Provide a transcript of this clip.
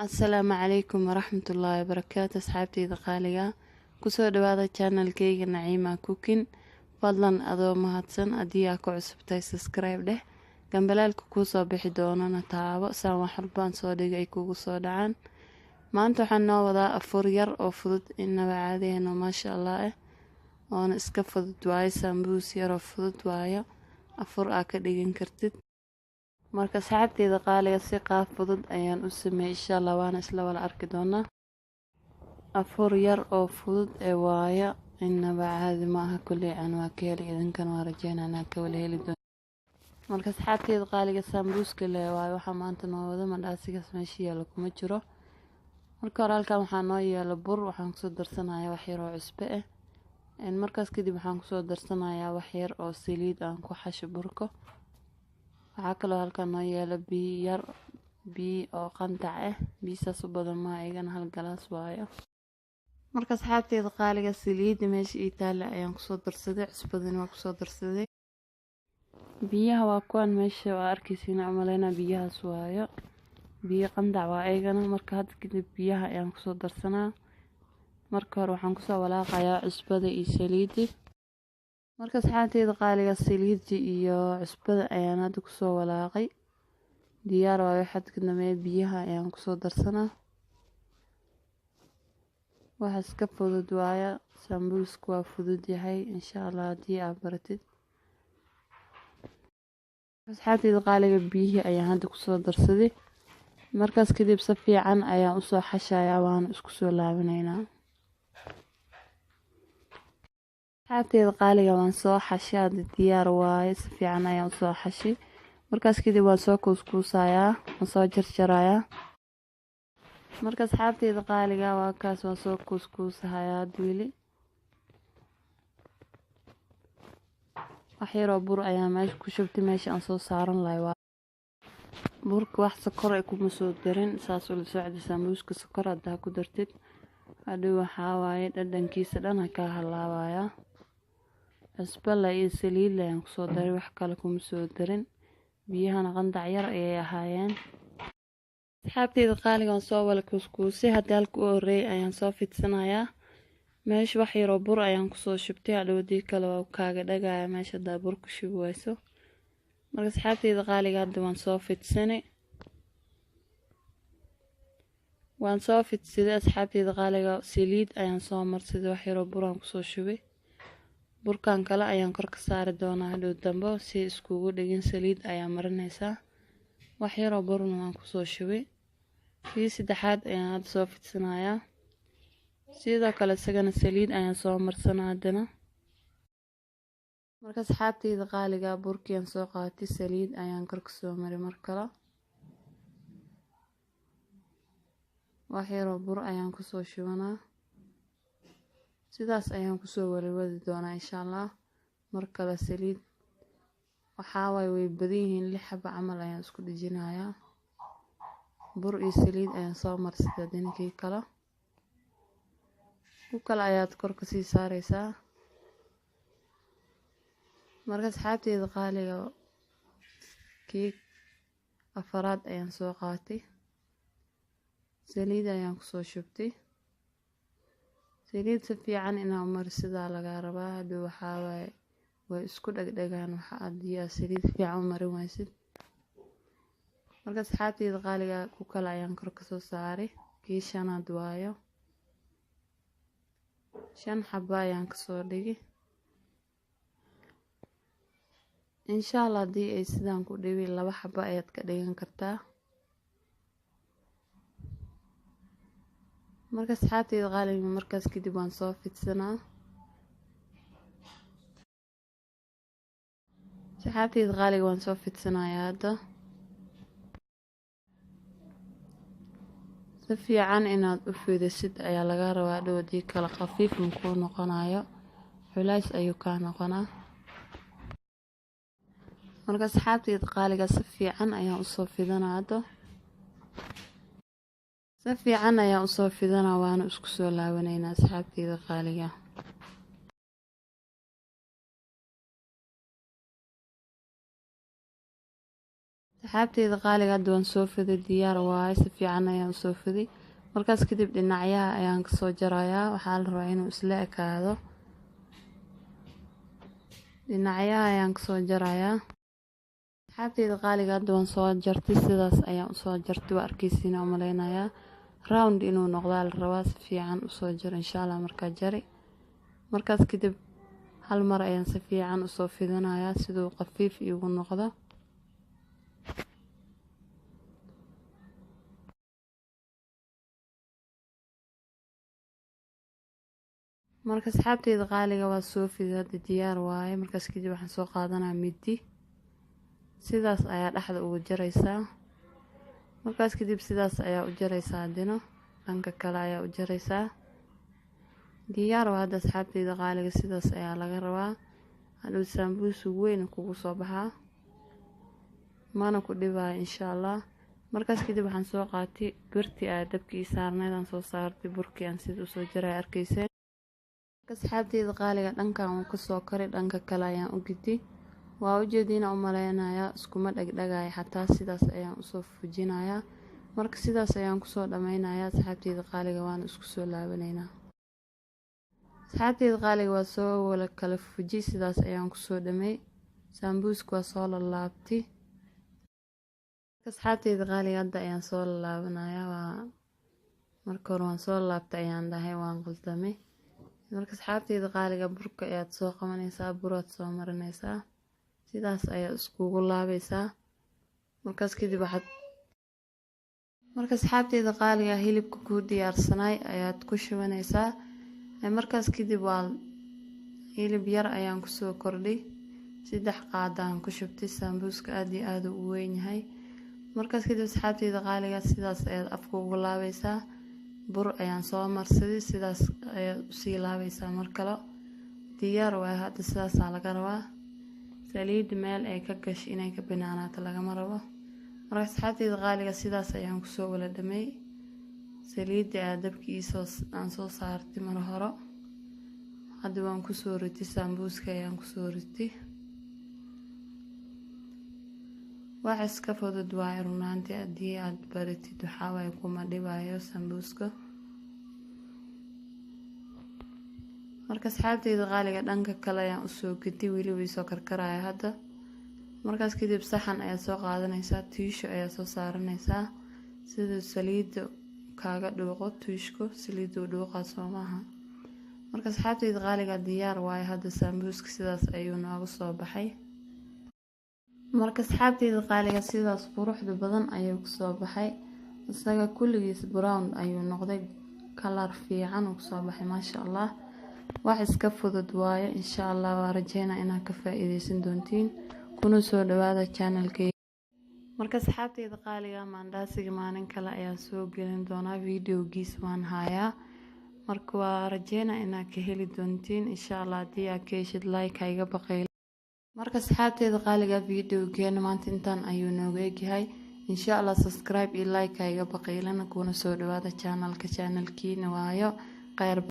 Asalaamu calaykum waraxmatullaahi wabarakaatu asxaabtayda qaaliga kusoo dhawaada channelkayga Naciima Cooking. Fadlan adoo mahadsan haddii aad ku cusubtahay subscribe dheh, gambalaalka kuu soo bixi doonana taabo saan wax walbaan soo dhigay ay kugu soo dhacaan. Maanta waxaan noo wadaa afur yar oo fudud inaba caadiyeyno maasha Allah oona iska fudud waaye, sambuus yar oo fudud waaye, afur aad ka dhigan kartid. marka asxaabtayda qaaliga si qaab fudud ayaan u sameeyay insha Allah waana isla wada arki doonaa. afur yar oo fudud waaye inaba caadi maaha, kuley aan waa ka heli idinkan waa rajeynaa inaad ka wada heli doonto. marka asxaabtayda qaaliga sambuuska le waaye waxaa maanta noo wada mandhaasigaas meesha yaalo kuma jiro. marka hore halkan waxaa noo yaalo bur, waxaan kusoo darsanayaa wax yar oo cusbo markaas kadib waxaan kusoo darsanayaa wax yar oo saliid aan ku xasho burka. waxaa kaloo halkan noo yaalo biyo yar, biyo oo qandac biyo saas u badan ma igana hal galaas waayo. marka asxaabtayda qaaliga saliidda meesha ii taala ayaan kusoo darsaday, cusbadana waa kusoo darsaday. biyaha waa kuwan meesha waa arkaysiin umaleynaa biyahaas waayo, biyo qandac waa igana. marka hadda kadib biyaha ayaan kusoo darsanaa. marka hore waxaan kusoo walaaqayaa cusbada iyo saliidda. marka asxaabtayda qaaliga saliidda iyo cusbada ayaan hadda kusoo walaaqay, diyaar waayo. xad ka dambeeya biyaha ayaan kusoo darsanaa. waxa iska fudud waayo, sambuusku waa fudud yahay insha Allah haddii aad baratid. asxaabtayda qaaliga biyihii ayaan hadda kusoo darsaday. markaas kadib si fiican ayaan usoo xashayaa waana isku soo laabanaynaa. asxaabtayda qaaliga waan soo xashay, hadda diyaar waaye, si fiican ayaan usoo xashay. markaas kadib waan soo kuuskuusayaa, waan soo jarjarayaa. marka asxaabtayda qaaliga waa kaas waan soo kuuskuusayaa weli. wax yaroo bur ayaan meesha ku shubtay, meesha aan soo saaran lahay waa burka. wax sokor ay kuma soo darin, saas ula socda sambuuska. sokor haddaa ku dartid hadhow waxaa waaye dhadhankiisa dhan ka halaabaya. cusbo iyo saliid ayaan kusoo daray, wax kale kuma soo darin. biyahana qandac yar ayay ahaayeen. asxaabtayda qaaliga waan soo wala kuuskuusay. hadda halka u horeeyay ayaan soo fidsanayaa. meesha wax yaroo bur ayaan kusoo shubtay, hadhowdii kale waa kaaga dhagaya meesha haddaa bur ku shubi wayso. marka asxaabtayda qaaliga hadda waan soo fidsanay, waan soo fidsaday. asxaabtayda qaaliga saliid ayaan soo marsaday, wax yaroo buraan kusoo shubay. burkan kale ayaan kor ka saari doonaa hadhow dambe si iskugu dhigin. saliid ayaa marinaysaa, wax yaroo burna waan kusoo shubay. kii saddexaad ayaan hadda soo fidsanayaa, sidoo kale isagana saliid ayaan soo marsanaa haddana. marka asxaabtayda qaaliga burkiyaan soo qaatay, saliid ayaan kor ka soo maray. mar kale wax yaroo bur ayaan kusoo shubanaa, sidaas ayaan kusoo wadi doonaa insha Allah. mar kale saliid waxaa waaye way badan yihiin, 6 xabo camal ayaan isku dhijinayaa. bur iyo saliid ayaan soo marsaday dinkii kale. ku kale ayaad kor ka sii saaraysaa. marka asxaabtayda qaaliga kii afaraad ayaan soo qaatay, saliid ayaan kusoo shubtay. saliid si fiican inaa marsidaa laga rabaa, hadhow waxaa waaye way isku dhagdhagaan waxa haddii aad saliid fiican u marin waysid. marka asxaabtayda qaaliga ku kale ayaan kor ka soo saaray, kii shanaad waayo. 5 xabo ayaan kasoo dhigay. insha Allah haddii ay sidaan ku dhibi 2 xabo ayaad ka dhigan kartaa. marka asxaabtayda qaaliga markaas kadib waan soo fidsanaa. asxaabtayda qaaliga waan soo fidsanayaa hadda. si fiican inaad u fidisid ayaa laga rabaa, hadhowdii kale khafiif makuu noqonayo, culays ayuu kaa noqonaa. marka asxaabtayda qaaliga si fiican ayaan usoo fidanaa hadda. si fiican ayaan usoo fidanaa waana isku soo laabanaynaa asxaabtayda qaaliga. saxaabteyda qaaliga hadda waan soo fiday, diyaar waaye, si fiican ayaan usoo fiday. Markaas kadib dhinacyaha ayaan kasoo jarayaa, waxaa la rabaa inuu isla ekaado. Dhinacyaha ayaan kasoo jarayaa. saxaabteyda qaaliga hadda waan soo jartay, sidaas ayaan usoo jartay, waa arkeysiin u maleynayaa. round inuu noqdaa la rabaa, si fiican usoo jar insha Allah markaa jari. Markaas kadib hal mar ayaan si fiican usoo fidinayaa siduu qafiif igu noqdo. marka saxaabteyda qaaliga waa soo fiday, hadda diyaar waaye. markaas kadib waxaan soo qaadanaa midi, sidaas ayaa dhexda ugu jaraysaa. markaas kadib sidaas ayaa u jaraysaa, dino dhanka kale ayaa u jaraysaa. diyaar waa hadda saxaabteyda qaaliga, sidaas ayaa laga rabaa. hadhow sambuus weyn kugu soo baxaa, mana ku dhibaayo insha Allah. markaas kadib waxaan soo qaatay birtii ay dabkii saarneed, aan soo saartay burkii aan sida usoo jaray arkayseen. saxaabteyda qaaliga dhankan uu kasoo karay, dhanka kale ayaan u gidi. waa ujeediina u maleynayaa iskuma dhagdhagaya xataa, sidaas ayaan usoo fujinayaa. marka sidaas ayaan kusoo dhameynayaa saxaabteyda qaaliga, waana isku soo laabanaynaa. saxaabteyda qaaliga waa soo wala kala fuji, sidaas ayaan kusoo dhamey. sambuuska waa soo laabtay. saxaabteyda qaaliga hadda ayaan soo laabanayaa. marka hore waan soo laabtay ayaan dhahay, waan qaldamay. marka saxaabteyda qaaliga burka ayaad soo qabanaysaa, buraad soo marinaysaa, sidaas ayaa iskugu laabaysaa. markaas kadib marka saxaabteyda qaaliga hilibka ku diyaarsanay ayaad ku shubanaysaa. markaas kadib waa hilib yar ayaan kusoo kordhay, 3 qaadaan ku shubtay. sambuuska aad iyo aad u weyn yahay. markaas kadib saxaabteyda qaaliga sidaas ayaad afka ugu laabaysaa. bur ayaan soo marsaday, sidaas ayaad usii laabaysaa mar kale. diyaar waa hadda, sidaasaa laga rabaa. saliid meel ay ka gash inay ka banaanaato lagama rabo. marka saxaabteyda qaaliga sidaas ayaan kusoo wala dhamey. saliidda aad dabkiisa aan soo saartay mar hore, hadda waan kusoo ritay. sambuuska ayaan kusoo ritay. wax iska fudud waaye runaantii, haddii aad baratid waxaa waaye kuma dhibaayo sambuuska. marka saxaabteyda qaaliga dhanka kale ayaan usoo gedi, weli way soo karkaraya hadda. markaas kadib saxan ayaad soo qaadanaysaa, tiisho ayaad soo saaranaysaa, sida saliidda kaaga dhuuqo. tiishku saliidda u dhuuqaa soo maaha. marka saxaabteyda qaaliga diyaar waaye hadda, sambuuska sidaas ayuu nooga soo baxay. marka saxaabteyda qaaliga sidaas quruxda badan ayuu kusoo baxay. isaga kulligiis brown ayuu noqday, kalar fiican uu kusoo baxay, maasha Allah. wax iska fudud waaye. insha Allah waa rajeynaa inaad ka faa'iideysan doontiin. kuna soo dhawaada channelkayga. marka saxaabteyda qaaliga maandaasiga maalin kale ayaa soo gelin doonaa, videogiis waan hayaa. marka waa rajeynaa inaad ka heli doontiin insha Allah. haddii aad ka heshid like ha iga baqayl. marka saxaabteyda qaaliga videogeena maanta intaan ayuu nooga egyahay. insha Allah subscribe iyo like ha iga baqaylana. kuna soo dhawaada channelkiina waayo. khayr.